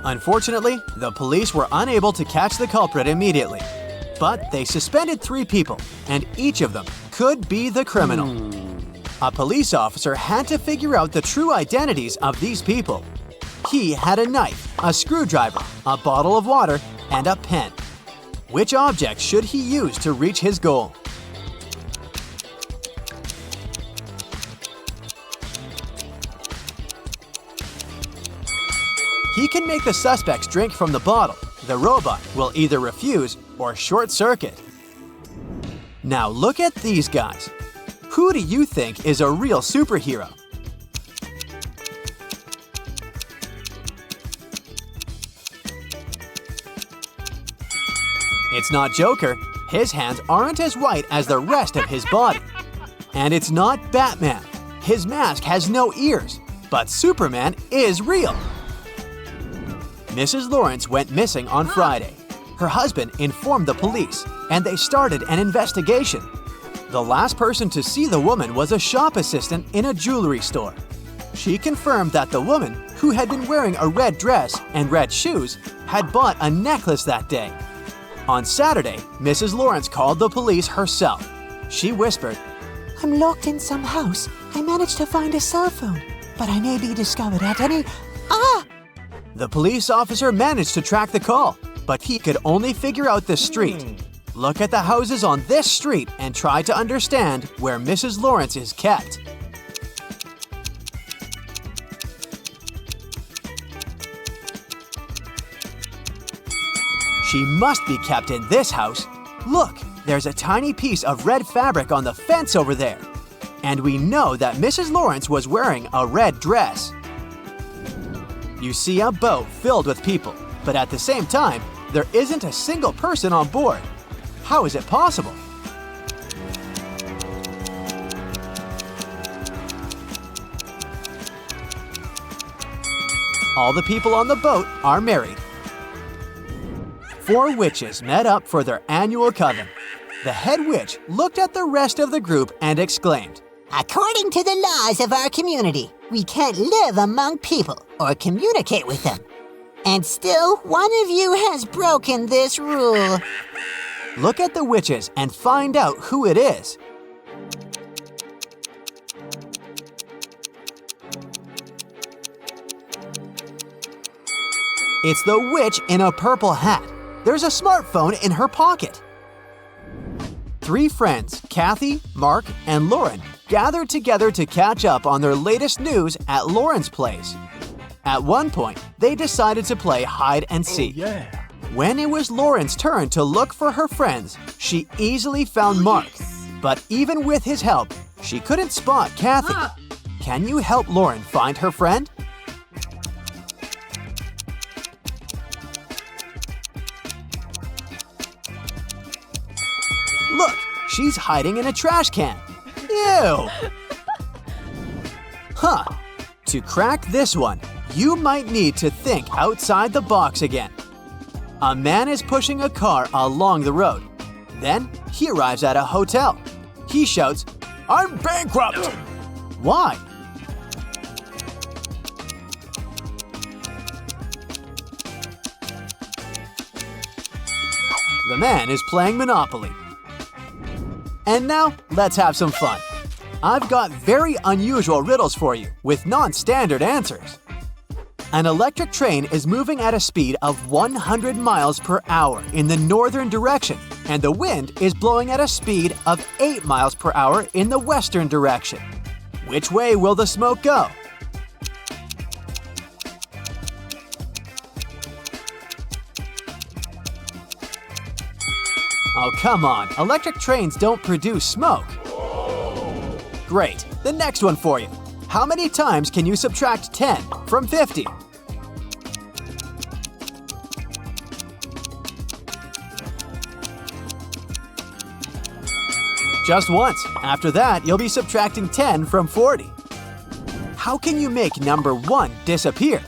[SPEAKER 1] Unfortunately, the police were unable to catch the culprit immediately. But they suspended 3 people, and each of them could be the criminal. A police officer had to figure out the true identities of these people. He had a knife, a screwdriver, a bottle of water, and a pen. Which object should he use to reach his goal? He can make the suspects drink from the bottle. The robot will either refuse or short circuit. Now look at these guys. Who do you think is a real superhero? It's not Joker. His hands aren't as white as the rest of his body. And it's not Batman. His mask has no ears. But Superman is real. Mrs. Lawrence went missing on Friday. Her husband informed the police, and they started an investigation. The last person to see the woman was a shop assistant in a jewelry store. She confirmed that the woman, who had been wearing a red dress and red shoes, had bought a necklace that day. On Saturday, Mrs. Lawrence called the police herself. She whispered,
[SPEAKER 4] "I'm locked in some house. I managed to find a cell phone, but I may be discovered at any... Ah!"
[SPEAKER 1] The police officer managed to track the call, but he could only figure out the street. Look at the houses on this street and try to understand where Mrs. Lawrence is kept. She must be kept in this house. Look, there's a tiny piece of red fabric on the fence over there. And we know that Mrs. Lawrence was wearing a red dress. You see a boat filled with people, but at the same time, there isn't a single person on board. How is it possible? All the people on the boat are married. 4 witches met up for their annual coven. The head witch looked at the rest of the group and exclaimed,
[SPEAKER 3] According to the laws of our community, we can't live among people or communicate with them. And still, one of you has broken this rule.
[SPEAKER 1] Look at the witches and find out who it is. It's the witch in a purple hat. There's a smartphone in her pocket. 3 friends, Kathy, Mark, and Lauren, gathered together to catch up on their latest news at Lauren's place. At one point, they decided to play hide and seek. When it was Lauren's turn to look for her friends, she easily found Mark. But even with his help, she couldn't spot Kathy. Can you help Lauren find her friend? Look, she's hiding in a trash can. Ew! Huh. To crack this one, you might need to think outside the box again. A man is pushing a car along the road. Then he arrives at a hotel. He shouts, "I'm bankrupt!" Why? The man is playing Monopoly. And now, let's have some fun. I've got very unusual riddles for you with non-standard answers. An electric train is moving at a speed of 100 miles per hour in the northern direction, and the wind is blowing at a speed of 8 miles per hour in the western direction. Which way will the smoke go? Oh, come on. Electric trains don't produce smoke. Great. The next one for you. How many times can you subtract 10 from 50? Just once. After that, you'll be subtracting 10 from 40. How can you make number 1 disappear?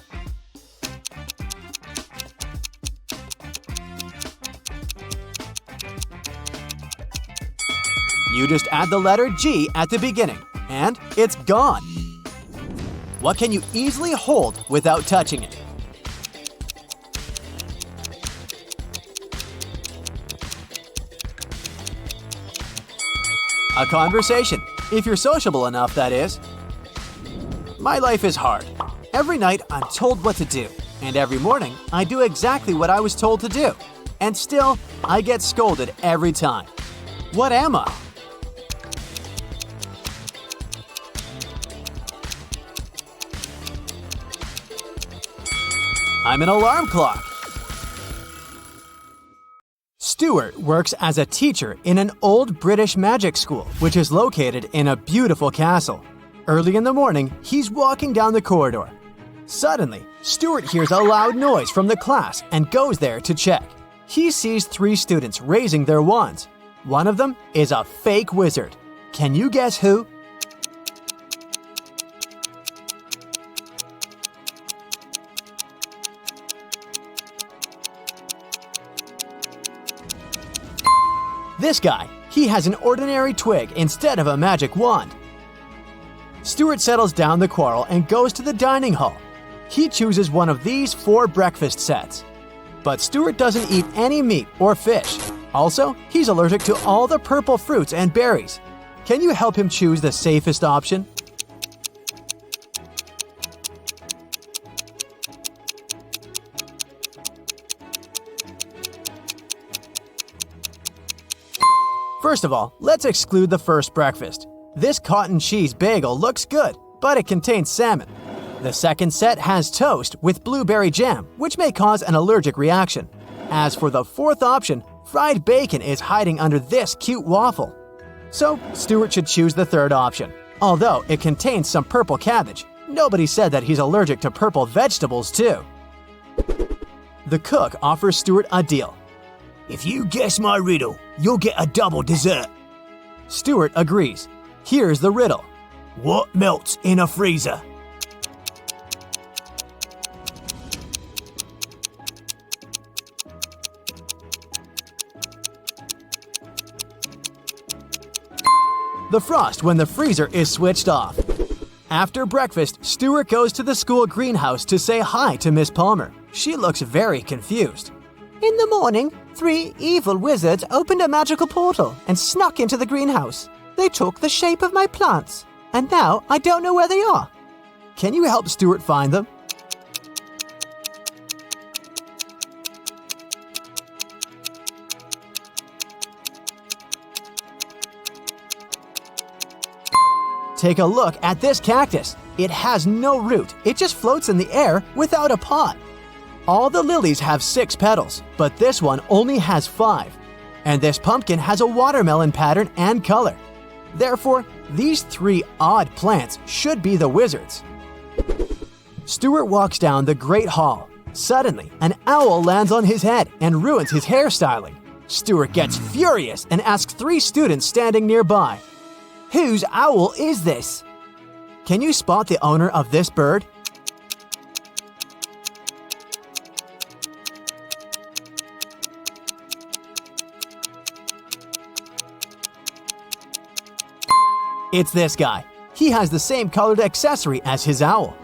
[SPEAKER 1] You just add the letter G at the beginning, and it's gone. What can you easily hold without touching it? A conversation, if you're sociable enough, that is. My life is hard. Every night I'm told what to do, and every morning I do exactly what I was told to do. And still, I get scolded every time. What am I? I'm an alarm clock. Stuart works as a teacher in an old British magic school, which is located in a beautiful castle. Early in the morning, he's walking down the corridor. Suddenly, Stuart hears a loud noise from the class and goes there to check. He sees 3 students raising their wands. One of them is a fake wizard. Can you guess who? This guy, he has an ordinary twig instead of a magic wand. Stuart settles down the quarrel and goes to the dining hall. He chooses one of these 4 breakfast sets. But Stuart doesn't eat any meat or fish. Also, he's allergic to all the purple fruits and berries. Can you help him choose the safest option? First of all, let's exclude the first breakfast. This cotton cheese bagel looks good, but it contains salmon. The second set has toast with blueberry jam, which may cause an allergic reaction. As for the fourth option, fried bacon is hiding under this cute waffle. So, Stuart should choose the third option. Although it contains some purple cabbage, nobody said that he's allergic to purple vegetables too. The cook offers Stuart a deal.
[SPEAKER 5] If you guess my riddle, you'll get a double dessert.
[SPEAKER 1] Stuart agrees. Here's the riddle.
[SPEAKER 5] What melts in a freezer?
[SPEAKER 1] The frost when the freezer is switched off. After breakfast, Stuart goes to the school greenhouse to say hi to Miss Palmer. She looks very confused.
[SPEAKER 4] In the morning, 3 evil wizards opened a magical portal and snuck into the greenhouse. They took the shape of my plants, and now I don't know where they are.
[SPEAKER 1] Can you help Stuart find them? Take a look at this cactus. It has no root. It just floats in the air without a pot. All the lilies have 6 petals, but this one only has 5. And this pumpkin has a watermelon pattern and color. Therefore, these 3 odd plants should be the wizards. Stuart walks down the Great Hall. Suddenly, an owl lands on his head and ruins his hairstyling. Stuart gets furious and asks 3 students standing nearby, "Whose owl is this?" Can you spot the owner of this bird? It's this guy. He has the same colored accessory as his owl.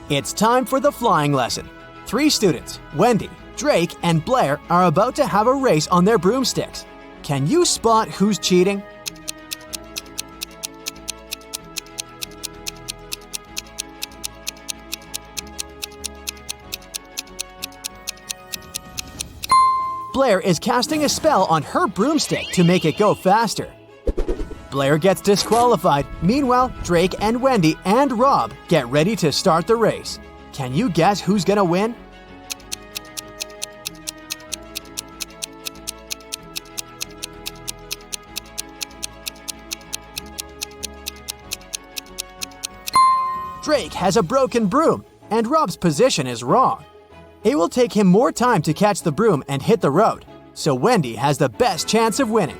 [SPEAKER 1] It's time for the flying lesson. 3 students, Wendy, Drake, and Blair, are about to have a race on their broomsticks. Can you spot who's cheating? Blair is casting a spell on her broomstick to make it go faster. Blair gets disqualified. Meanwhile, Drake and Wendy and Rob get ready to start the race. Can you guess who's gonna win? Drake has a broken broom, and Rob's position is wrong. It will take him more time to catch the broom and hit the road, so Wendy has the best chance of winning.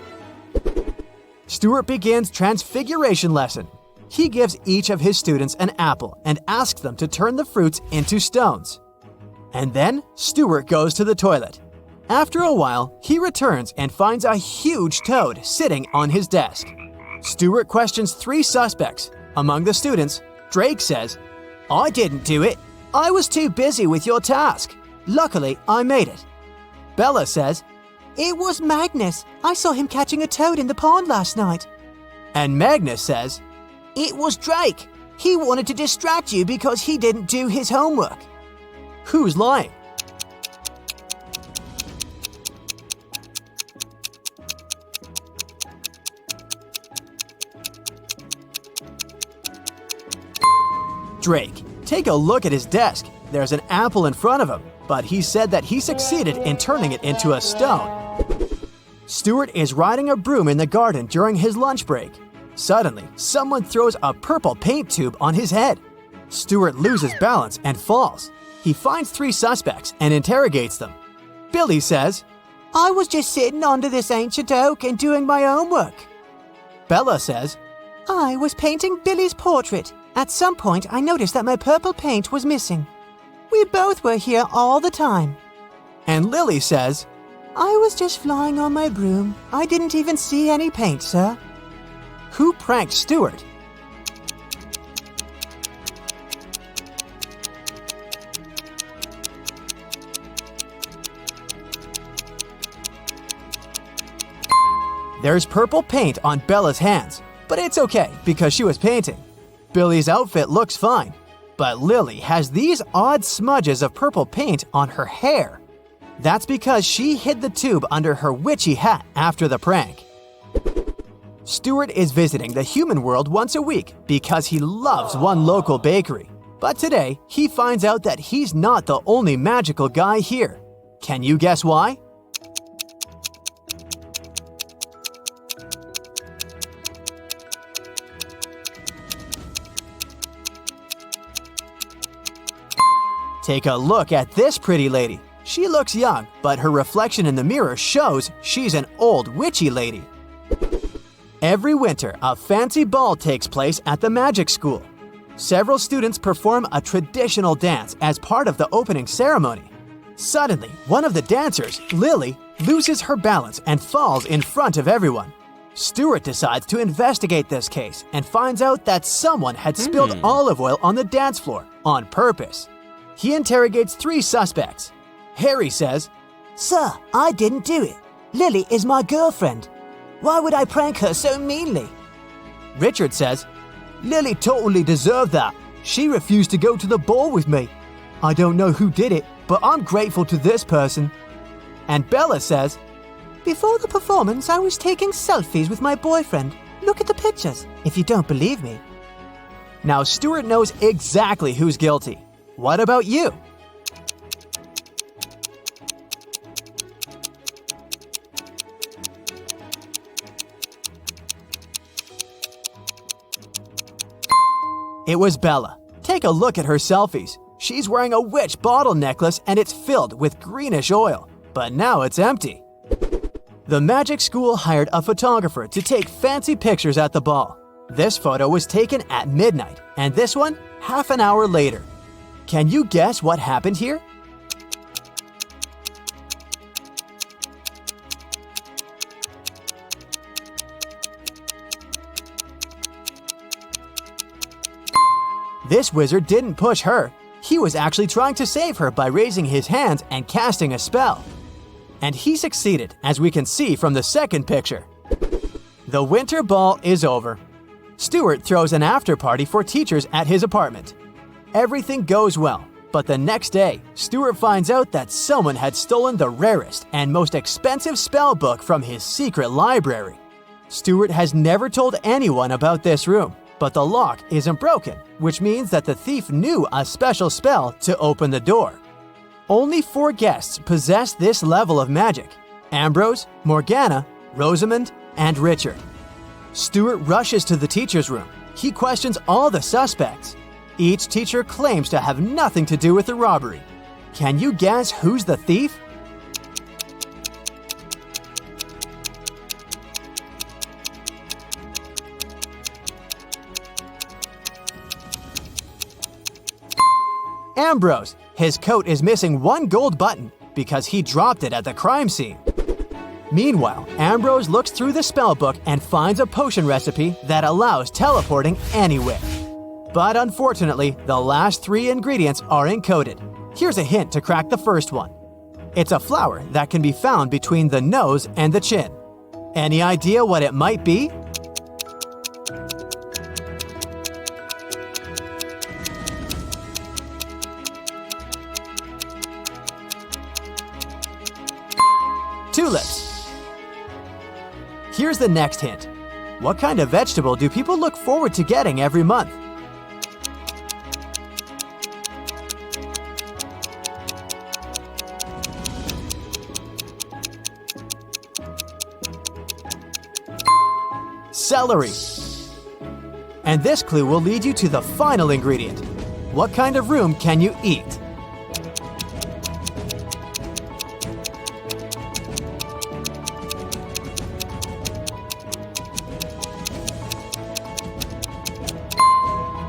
[SPEAKER 1] Stuart begins Transfiguration lesson. He gives each of his students an apple and asks them to turn the fruits into stones. And then Stuart goes to the toilet. After a while, he returns and finds a huge toad sitting on his desk. Stuart questions 3 suspects. Among the students, Drake says, "I didn't do it. I was too busy with your task. Luckily, I made it." Bella says,
[SPEAKER 4] It was Magnus. I saw him catching a toad in the pond last night.
[SPEAKER 1] and Magnus says,
[SPEAKER 3] It was Drake. He wanted to distract you because he didn't do his homework.
[SPEAKER 1] who's lying? Drake. Take a look at his desk. There's an apple in front of him, but he said that he succeeded in turning it into a stone. Stuart is riding a broom in the garden during his lunch break. Suddenly, someone throws a purple paint tube on his head. Stuart loses balance and falls. He finds 3 suspects and interrogates them. Billy says,
[SPEAKER 4] I was just sitting under this ancient oak and doing my own work.
[SPEAKER 1] Bella says,
[SPEAKER 4] I was painting Billy's portrait. At some point, I noticed that my purple paint was missing. We both were here all the time.
[SPEAKER 1] And Lily says,
[SPEAKER 4] I was just flying on my broom. I didn't even see any paint, sir.
[SPEAKER 1] Who pranked Stuart? There's purple paint on Bella's hands, but it's okay because she was painting. Billy's outfit looks fine, but Lily has these odd smudges of purple paint on her hair. That's because she hid the tube under her witchy hat after the prank. Stuart is visiting the human world once a week because he loves one local bakery. But today, he finds out that he's not the only magical guy here. Can you guess why? Take a look at this pretty lady. She looks young, but her reflection in the mirror shows she's an old witchy lady. Every winter, a fancy ball takes place at the magic school. Several students perform a traditional dance as part of the opening ceremony. Suddenly, one of the dancers, Lily, loses her balance and falls in front of everyone. Stuart decides to investigate this case and finds out that someone had spilled olive oil on the dance floor on purpose. He interrogates 3 suspects. Harry says,
[SPEAKER 4] Sir, I didn't do it. Lily is my girlfriend. Why would I prank her so meanly?
[SPEAKER 1] Richard says, Lily totally deserved that. She refused to go to the ball with me. I don't know who did it, but I'm grateful to this person. And Bella says,
[SPEAKER 4] Before the performance, I was taking selfies with my boyfriend. Look at the pictures, if you don't believe me.
[SPEAKER 1] Now Stuart knows exactly who's guilty. What about you? It was Bella. Take a look at her selfies. She's wearing a witch bottle necklace and it's filled with greenish oil, but now it's empty. The magic school hired a photographer to take fancy pictures at the ball. This photo was taken at midnight, and this one half an hour later. Can you guess what happened here? This wizard didn't push her. He was actually trying to save her by raising his hands and casting a spell. And he succeeded, as we can see from the second picture. The winter ball is over. Stuart throws an after party for teachers at his apartment. Everything goes well, but the next day, Stuart finds out that someone had stolen the rarest and most expensive spell book from his secret library. Stuart has never told anyone about this room, but the lock isn't broken, which means that the thief knew a special spell to open the door. Only 4 guests possess this level of magic: Ambrose, Morgana, Rosamond, and Richard. Stuart rushes to the teacher's room. He questions all the suspects. Each teacher claims to have nothing to do with the robbery. Can you guess who's the thief? Ambrose. His coat is missing 1 gold button because he dropped it at the crime scene. Meanwhile, Ambrose looks through the spellbook and finds a potion recipe that allows teleporting anywhere. But unfortunately, the last 3 ingredients are encoded. Here's a hint to crack the first one. It's a flower that can be found between the nose and the chin. Any idea what it might be? Tulips. Here's the next hint. What kind of vegetable do people look forward to getting every month? celery. And this clue will lead you to the final ingredient. What kind of room can you eat?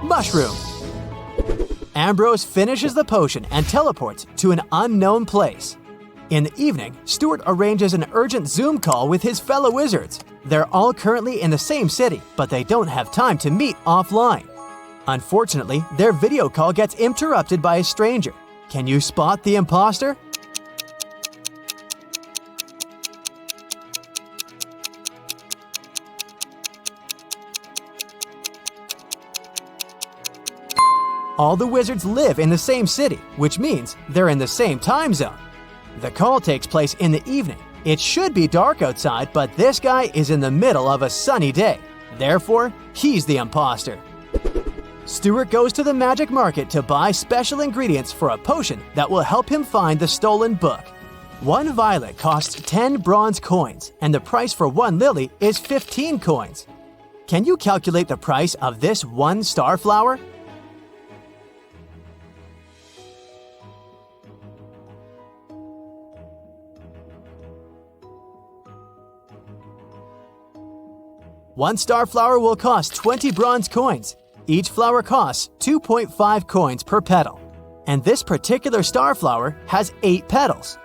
[SPEAKER 1] Mushroom. Ambrose finishes the potion and teleports to an unknown place. In the evening, Stuart arranges an urgent Zoom call with his fellow wizards. They're all currently in the same city, but they don't have time to meet offline. Unfortunately, their video call gets interrupted by a stranger. Can you spot the imposter? All the wizards live in the same city, which means they're in the same time zone. The call takes place in the evening. It should be dark outside, but this guy is in the middle of a sunny day. Therefore, he's the imposter. Stuart goes to the magic market to buy special ingredients for a potion that will help him find the stolen book. 1 violet costs 10 bronze coins, and the price for 1 lily is 15 coins. Can you calculate the price of this 1 starflower? One starflower will cost 20 bronze coins. Each flower costs 2.5 coins per petal. And this particular starflower has 8 petals.